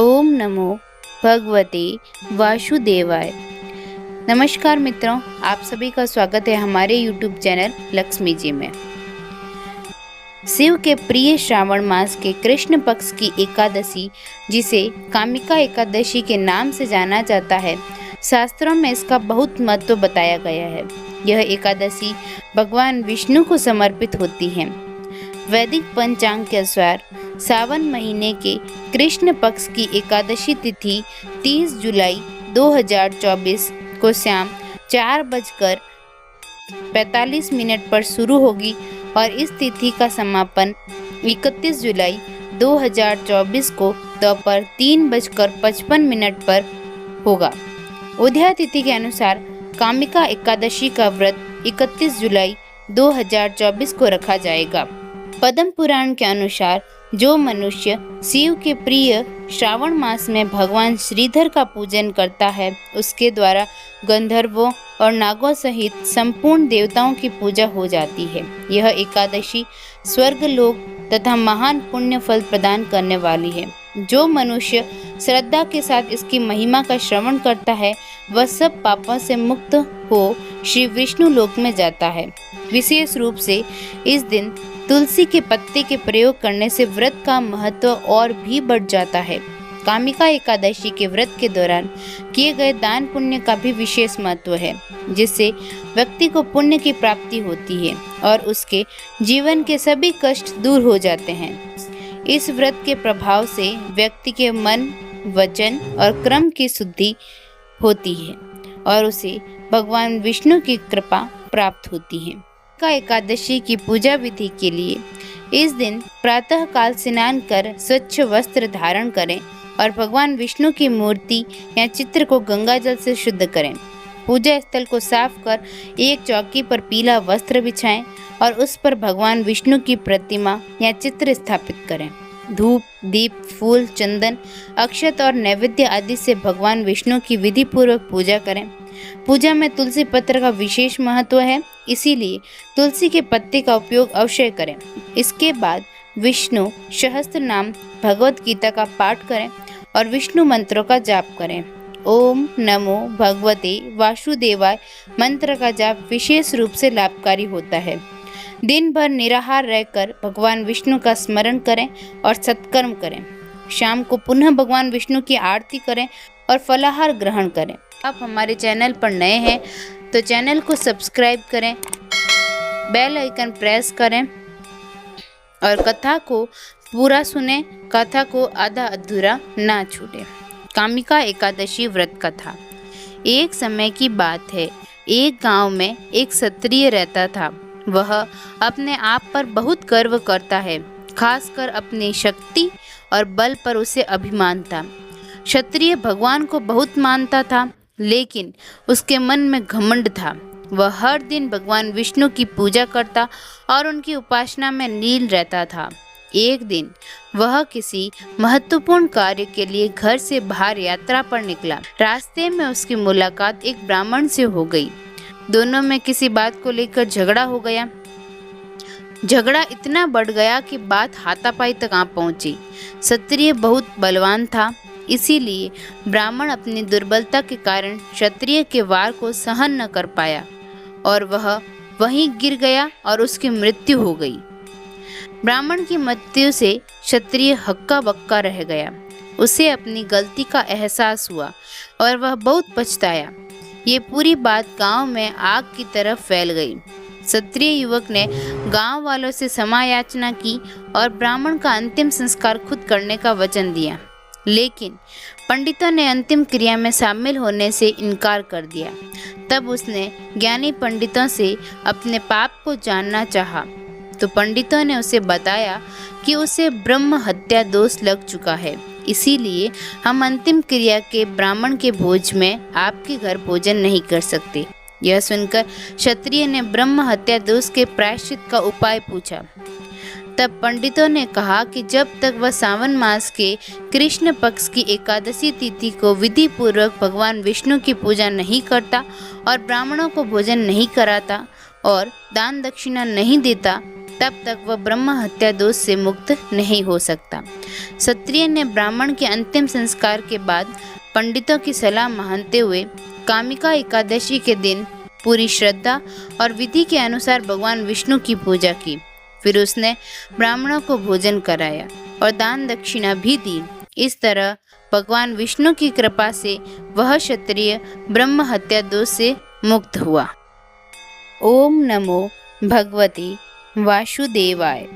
ओम नमो भगवते वासुदेवाय। नमस्कार मित्रों, आप सभी का स्वागत है हमारे YouTube चैनल लक्ष्मी जी में। शिव के प्रिय श्रावण मास के कृष्ण पक्ष की एकादशी, जिसे कामिका एकादशी के नाम से जाना जाता है, शास्त्रों में इसका बहुत महत्व बताया गया है। यह एकादशी भगवान विष्णु को समर्पित होती है। वैदिक पंचांग के अनुसार सावन महीने के कृष्ण पक्ष की एकादशी तिथि 30 जुलाई 2024 को शाम 4:45 पर शुरू होगी और इस तिथि का समापन 31 जुलाई 2024 को दोपहर 3:55 पर होगा। उदया तिथि के अनुसार कामिका एकादशी का व्रत 31 जुलाई 2024 को रखा जाएगा। पद्म पुराण के अनुसार जो मनुष्य शिव के प्रिय श्रावण मास में भगवान श्रीधर का पूजन करता है, उसके द्वारा गंधर्वों और नागों सहित संपूर्ण देवताओं की पूजा हो जाती है। यह एकादशी स्वर्ग लोक तथा महान पुण्य फल प्रदान करने वाली है। जो मनुष्य श्रद्धा के साथ इसकी महिमा का श्रवण करता है, वह सब पापों से मुक्त हो श्री विष्णु लोक में जाता है। विशेष रूप से इस दिन तुलसी के पत्ते के प्रयोग करने से व्रत का महत्व और भी बढ़ जाता है। कामिका एकादशी के व्रत के दौरान किए गए दान पुण्य का भी विशेष महत्व है, जिससे व्यक्ति को पुण्य की प्राप्ति होती है और उसके जीवन के सभी कष्ट दूर हो जाते हैं। इस व्रत के प्रभाव से व्यक्ति के मन, वचन और कर्म की शुद्धि होती है और उसे भगवान विष्णु की कृपा प्राप्त होती है। एकादशी की पूजा विधि के लिए इस दिन प्रातः काल स्नान कर स्वच्छ वस्त्र धारण करें और भगवान विष्णु की मूर्ति या चित्र को गंगा जल से शुद्ध करें। पूजा स्थल को साफ कर एक चौकी पर पीला वस्त्र बिछाएं और उस पर भगवान विष्णु की प्रतिमा या चित्र स्थापित करें। धूप, दीप, फूल, चंदन, अक्षत और नैवेद्य आदि से भगवान विष्णु की विधि पूर्वक पूजा करें। पूजा में तुलसी पत्र का विशेष महत्व है, इसीलिए तुलसी के पत्ते का उपयोग अवश्य करें। इसके बाद विष्णु सहस्त्र नाम भगवत गीता का पाठ करें और विष्णु मंत्रों का जाप करें। ओम नमो भगवते वासुदेवाय मंत्र का जाप विशेष रूप से लाभकारी होता है। दिन भर निराहार रहकर भगवान विष्णु का स्मरण करें और सत्कर्म करें। शाम को पुनः भगवान विष्णु की आरती करें और फलाहार ग्रहण करें। आप हमारे चैनल पर नए हैं तो चैनल को सब्सक्राइब करें, बेल आइकन प्रेस करें और कथा को पूरा सुने, कथा को आधा अधूरा ना छूटे। कामिका एकादशी व्रत कथा। एक समय की बात है, एक गांव में एक क्षत्रिय रहता था। वह अपने आप पर बहुत गर्व करता है, खासकर अपनी शक्ति और बल पर उसे अभिमान था। क्षत्रिय भगवान को बहुत मानता था, लेकिन उसके मन में घमंड था। वह हर दिन भगवान विष्णु की पूजा करता और उनकी उपासना में लीन रहता था। एक दिन वह किसी महत्वपूर्ण कार्य के लिए घर से बाहर यात्रा पर निकला। रास्ते में उसकी मुलाकात एक ब्राह्मण से हो गई। दोनों में किसी बात को लेकर झगड़ा हो गया। झगड़ा इतना बढ़ गया कि बात हाथापाई तक आ पहुंची। क्षत्रिय बहुत बलवान था, इसीलिए ब्राह्मण अपनी दुर्बलता के कारण क्षत्रिय के वार को सहन न कर पाया और वह वहीं गिर गया और उसकी मृत्यु हो गई। ब्राह्मण की मृत्यु से क्षत्रिय हक्का बक्का रह गया। उसे अपनी गलती का एहसास हुआ और वह बहुत पछताया। ये पूरी बात गांव में आग की तरह फैल गई। क्षत्रिय युवक ने गांव वालों से क्षमा याचना की और ब्राह्मण का अंतिम संस्कार खुद करने का वचन दिया, लेकिन पंडितों ने अंतिम क्रिया में शामिल होने से इनकार कर दिया। तब उसने ज्ञानी पंडितों से अपने पाप को जानना चाहा, तो पंडितों ने उसे बताया कि उसे ब्रह्म हत्या दोष लग चुका है, इसीलिए हम अंतिम क्रिया के ब्राह्मण के भोज में आपके घर भोजन नहीं कर सकते। यह सुनकर क्षत्रिय ने ब्रह्म हत्या दोष के प्रायश्चित का उपाय पूछा। तब पंडितों ने कहा कि जब तक वह सावन मास के कृष्ण पक्ष की एकादशी तिथि को विधि पूर्वक भगवान विष्णु की पूजा नहीं करता और ब्राह्मणों को भोजन नहीं कराता और दान दक्षिणा नहीं देता, तब तक वह ब्रह्म हत्या दोष से मुक्त नहीं हो सकता। क्षत्रिय ने ब्राह्मण के अंतिम संस्कार के बाद पंडितों की सलाह मानते हुए कामिका एकादशी के दिन पूरी श्रद्धा और विधि के अनुसार भगवान विष्णु की पूजा की। फिर उसने ब्राह्मणों को भोजन कराया और दान दक्षिणा भी दी। इस तरह भगवान विष्णु की कृपा से वह क्षत्रिय ब्रह्म हत्या दोष से मुक्त हुआ। ओम नमो भगवते वासुदेवाय।